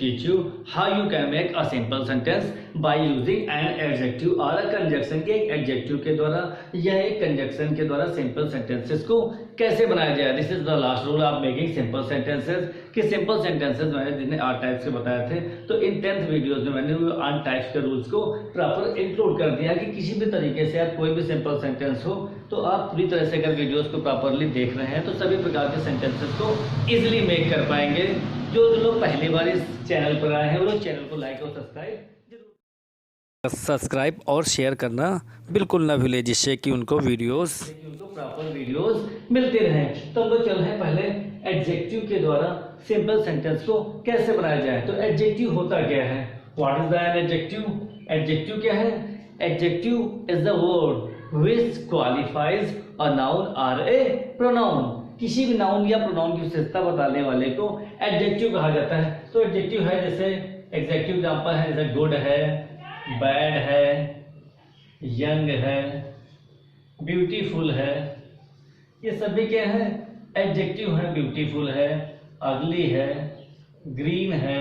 teach you how you can make a simple sentence by using an adjective or a conjunction कि एक adjective के द्वारा या एक conjunction के द्वारा simple sentences को कैसे बनाया जाए। This is the last rule of making simple sentences कि simple sentences मैंने जिन्हें 8 टाइप्स के बताए थे, तो इन 10th वीडियोस में मैंने वो 8 टाइप्स के रूल्स को प्रॉपर इंक्लूड कर दिया कि किसी भी तरीके से आप कोई भी सिंपल सेंटेंस हो तो आप पूरी तरह से अगर वीडियोस को प्रॉपरली देख रहे हैं तो सभी प्रकार के सेंटेंसेस को इजीली मेक कर पाएंगे। जो लोग पहली बार इस चैनल पर आए हैं वो लोग चैनल को लाइक और सब्सक्राइब और शेयर करना बिल्कुल ना भूलें, जिससे कि उनको प्रॉपर वीडियोस मिलते रहें। तो हम लोग चल रहे हैं पहले एडजेक्टिव के द्वारा सिंपल सेंटेंस को कैसे बनाया जाए। तो एडजेक्टिव होता क्या है? What is the adjective? Adjective क्या है? Adjective is the word which qualifies a noun or a pronoun। किसी भी नाउन या प्रोनाउन की विशेषता बताने वाले को एडजेक्टिव कहा जाता है। तो एडजेक्टिव है जैसे एग्जेक्टिव एग्जांपल है जैसे गुड है, बैड है, यंग है, ब्यूटीफुल है, ये सभी क्या है? एडजेक्टिव है। ब्यूटीफुल है, अगली है, ग्रीन है,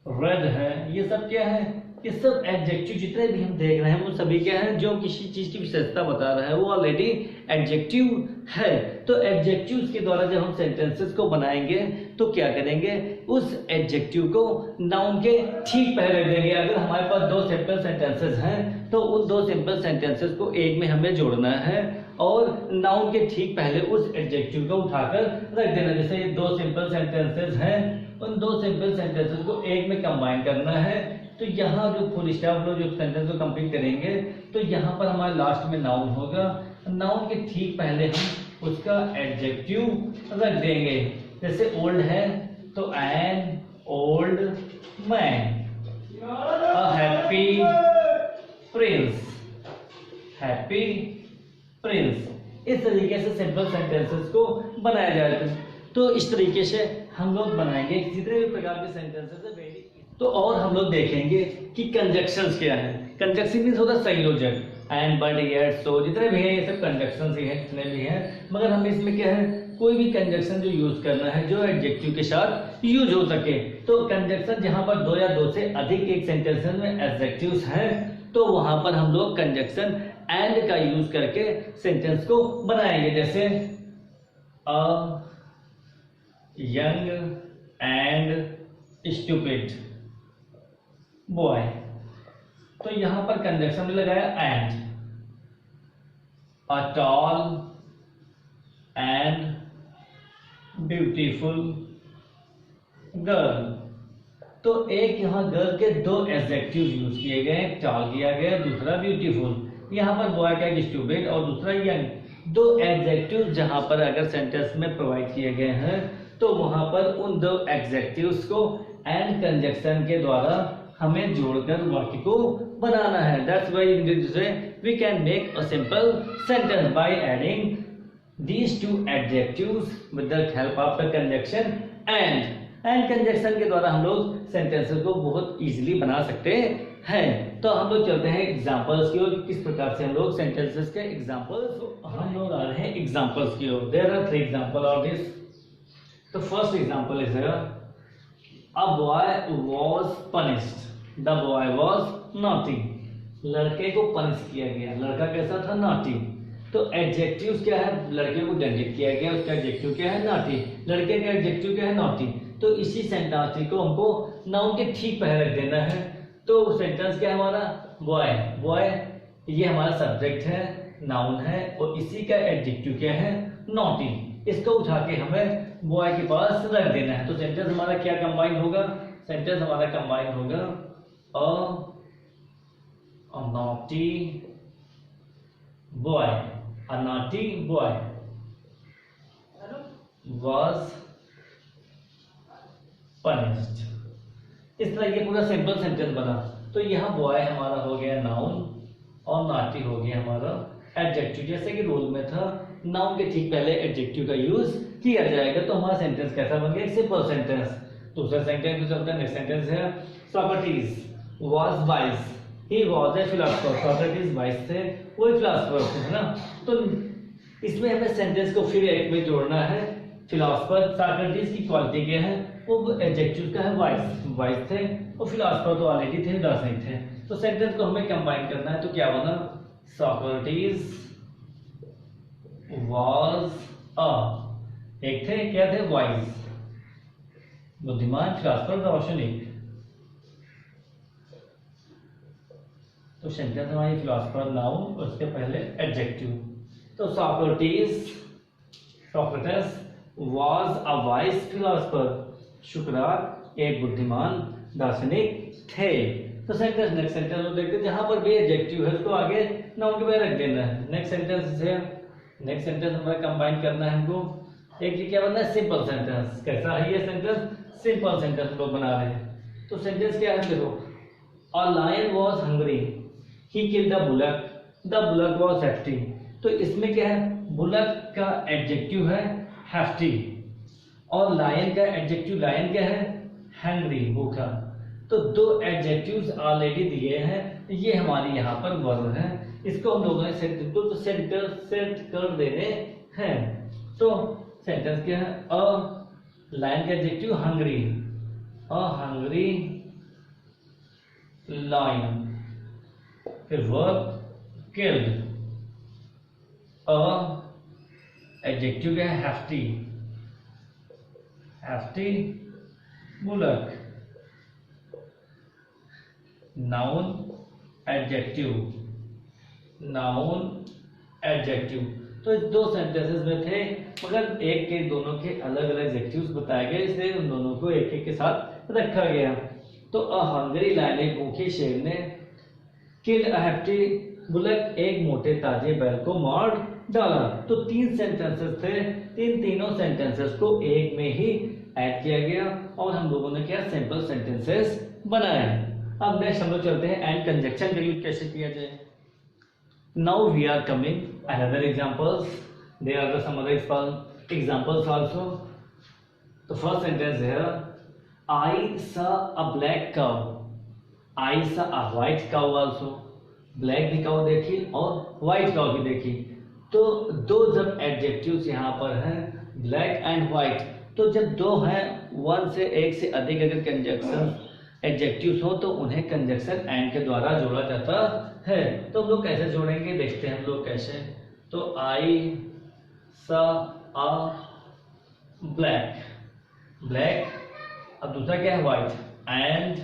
रेड है, ये सब क्या है? ये सब एडजेक्टिव जितने भी हम देख रहे हैं वो सभी क्या है? जो किसी चीज की विशेषता बता रहा है वो ऑलरेडी एडजेक्टिव है। तो एडजेक्टिव्स के द्वारा जब हम सेंटेंसेस को बनाएंगे तो क्या करेंगे? उस एडजेक्टिव को नाउन के ठीक पहले रख देंगे। अगर हमारे पास दो सिंपल सेंटेंसेस हैं तो उन दो सिंपल सेंटेंसेस को एक में हमें जोड़ना है और नाउन के ठीक पहले उस एडजेक्टिव को उठाकर रख देना। जैसे ये दो सिंपल सेंटेंसेस हैं, उन दो सिंपल सेंटेंसेस को एक में कंबाइन करना है। तो यहाँ जो फुल स्टॉप जो सेंटेंस को कंप्लीट करेंगे तो यहाँ पर हमारे लास्ट में नाउन होगा। नाउन के ठीक पहले हम उसका एडजेक्टिव रख देंगे। जैसे ओल्ड है तो an old man, a happy Prince, happy Prince. इस तरीके से सिंपल सेंटेंसेस को बनाया जाता है। तो इस तरीके से हम लोग बनाएंगे जितने भी प्रकार के सेंटेंसेस है वेरी। तो और हम लोग देखेंगे कि कंजक्शंस क्या है। कंजक्शन मींस होता है संयोजक, एंड बट येट सो जितने भी हैं ये सब कंजक्शंस ही हैं जितने भी हैं। मगर हमें इसमें क्या है? कोई भी कंजक्शन जो यूज करना है जो एडजेक्टिव के साथ यूज हो सके। तो कंजक्शन जहां पर दो या दो से अधिक एक सेंटेंस में एडजेक्टिव्स हैं तो वहां पर हम लोग कंजक्शन एंड का यूज करके सेंटेंस को बनाएंगे। जैसे a young and stupid boy, तो यहां पर कंजक्शन में लगाया and. A tall and beautiful girl, तो एक यहां गर्ल के दो एडजेक्टिव यूज किए गए, एक टॉल किया गया, दूसरा ब्यूटीफुल। यहां पर बॉय का एक स्टूपिड और दूसरा यंग। दो एडजेक्टिव जहां पर अगर सेंटेंस में प्रोवाइड किए गए हैं तो वहां पर उन दो एडजेक्टिव्स को एंड कंजक्शन के द्वारा हमें जोड़कर वाक्य को बनाना है। That's why in this way we can make a simple sentence by adding these two adjectives with the help of the conjunction and conjunction के द्वारा हम लोग सेंटेंसेस को बहुत इजीली बना सकते हैं। तो हम लोग चलते हैं एग्जांपल्स की ओर, किस प्रकार से हम लोग सेंटेंसेस के एग्जांपल्स हम लोग आ रहे हैं एग्जांपल्स की ओर। There are 3 example of this. The first example is here. A boy was punished. The boy was naughty. लड़के को पनिश किया गया। लड़का कैसा था? naughty। तो एडजेक्टिव क्या है? लड़के को दंडित किया गया, उसका एडजेक्टिव क्या है? naughty। लड़के का एडजेक्टिव क्या है? naughty। तो इसी सेंटेंस को हमको नाउन के ठीक पहले रख देना है। तो सेंटेंस क्या है हमारा? बॉय। बॉय ये हमारा सब्जेक्ट है, नाउन है, और इसी का एडजेक्टिव क्या है? naughty। इसको उठा के हमें बॉय के पास रख देना है। तो सेंटेंस हमारा क्या कंबाइन होगा? सेंटेंस हमारा कंबाइन होगा अ naughty boy, a naughty boy was punished. इस तरह ये पूरा सिंपल सेंटेंस बना। तो यहाँ बॉय हमारा हो गया नाउन और नॉटी हो गया हमारा एडजेक्टिव। जैसे कि रूल में था नाउन के ठीक पहले एडजेक्टिव का यूज किया जाएगा। तो हमारा सेंटेंस कैसा बन गया? एक सिंपल सेंटेंस। दूसरा सेंटेंस जो चलता है, नेक्स्ट सेंटेंस है Socrates was wise, he was a philosopher. Socrates wise थे, वो फिलोसोफर थे, है ना। तो इसमें हमें सेंटेंस को फिर एक में जोड़ना है। फिलोसोफर सोक्रेटिस की क्वालिटी क्या है? वो एडजेक्टिव का है वाइस, वाइस थे और फिलोसोफर तो ऑलरेडी थे, दार्शनिक थे। तो सेंटेंस को हमें कंबाइन करना है, तो क्या बना, सोक्रेटिस वाज अ, एक थे क्या थे, वाइस, बुद्धिमान, फिलोसोफर, दार्शनिक। तो सेंटेंस हमारी फिलोसोफर नाउन, उसके पहले एडजेक्टिव। तो Socrates, Socrates was a wise philosopher, सुकरात एक बुद्धिमान दार्शनिक थे। तो सेंटेंस, नेक्स्ट सेंटेंस में देखते हैं, जहां पर भी एडजेक्टिव है उसको आगे नाउन के बाद रख देना है। नेक्स्ट सेंटेंस से नेक्स्ट सेंटेंस हमें कंबाइन करना है हमको, एक ये क्या बनना है, सिंपल सेंटेंस। कैसा है ये सेंटेंस, सिंपल सेंटेंस हम लोग बना रहे हैं। तो सेंटेंस क्या है, देखो, a lion was hungry, he killed the bullock, the bullock was hefty. तो इसमें क्या है, बुलक का एडजेक्टिव है हेफ्टी और लायन का एडजेक्टिव, लायन क्या है, हंग्री, भूखा। तो दो एडजेक्टिव्स ऑलरेडी दिए हैं, ये हमारी यहाँ पर वर्ब है, इसको हम लोगों ने सेट कर देने हैं। तो सेंटेंस क्या है, अ लायन का adjective hungry, a hungry lion, फिर वर्ब किल्ड, अ एडजेक्टिव क्या है, hefty, hefty bullock, noun adjective, noun adjective. तो इस दो सेंटेंसेस में थे, मगर एक के दोनों के अलग अलग एडजेक्टिव्स बताए गए, इसलिए उन दोनों को एक एक के साथ रखा गया। तो अ हंग्री लायन, एक भूखे शेर ने, किल्ड अ हेफ्टी बुलक, एक मोटे ताजे बैल को मार डाला। तो तीन सेंटेंसेस थे, तीनों सेंटेंसेस को एक में ही ऐड किया गया और हम लोगों ने क्या, सिंपल सेंटेंसेस बनाए। अब नेक्स्ट हम लोग चलते हैं एंड कंजक्शन का यूज कैसे किया जाए। Now we are coming another examples, there are some other examples also. The first sentence here, I saw a black cow, I saw a white cow also. Black भी cow देखी और white cow भी देखी। तो दो जब adjectives यहाँ पर हैं, ब्लैक एंड व्हाइट, तो जब दो हैं, वन से एक से अधिक अगर कंजक्शन एडजेक्टिव्स हो तो उन्हें कंजक्शन एंड के द्वारा जोड़ा जाता है। तो हम लोग कैसे जोड़ेंगे, देखते हैं हम लोग कैसे। तो आई सा अ ब्लैक, ब्लैक, अब दूसरा क्या है, white, and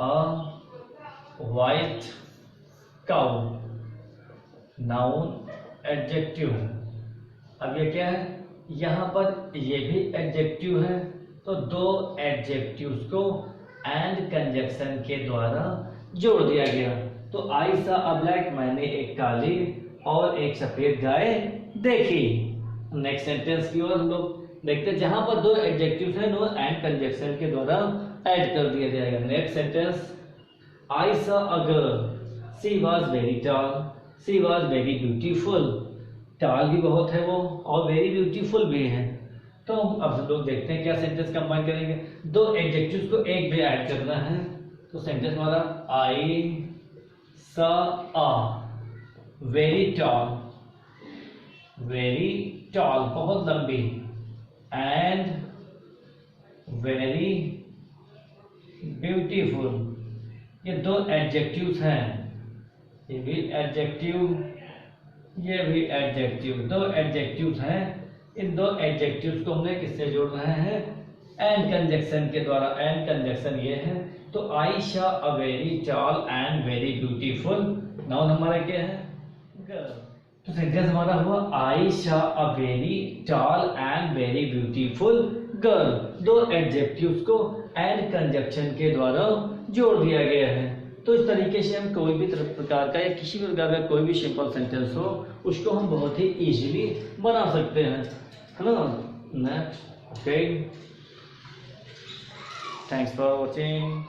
a white cow, noun adjective. अब ये क्या है, यहाँ पर ये भी एडजेक्टिव है, तो दो एडजेक्टिव्स को एंड कंजक्शन के द्वारा जोड़ दिया गया। तो आई सा अ ब्लैक, मैंने एक काली और एक सफेद गाय देखी। नेक्स्ट सेंटेंस की ओर हम लोग देखते हैं, जहां पर दो एडजेक्टिव्स हैं वो एंड कंजक्शन के द्वारा ऐड कर दिया जाएगा। Next sentence, I saw a girl, she was very tall, she was very beautiful. Tall भी बहुत है वो और वेरी ब्यूटीफुल भी है। तो अब हम लोग देखते हैं क्या सेंटेंस कंबाइन करेंगे, दो एडजेक्टिव्स को एक भी ऐड करना है। तो सेंटेंस हमारा, आई saw a very tall, very tall बहुत लंबी, एंड वेरी ब्यूटीफुल। ये दो एडजेक्टिव्स हैं, ये भी एडजेक्टिव, ये भी एडजेक्टिव, दो एडजेक्टिव्स हैं। इन दो एडजेक्टिव्स को हमने किससे जोड़ रहे हैं, एंड कंजक्शन के द्वारा। एंड कंजक्शन ये है, तो आई शा a very tall and very beautiful, noun हमारा क्या है, गर्ल। तो सेंटेंस हमारा हुआ, आई शा a very tall and very beautiful girl. दो एडजेक्टिव्स को एंड कंजक्शन के द्वारा जोड़ दिया गया है। तो इस तरीके से हम कोई भी प्रकार का या किसी भी प्रकार का कोई भी सिंपल सेंटेंस हो उसको हम बहुत ही इजीली बना सकते हैं, है ना। Next, okay, thanks for watching.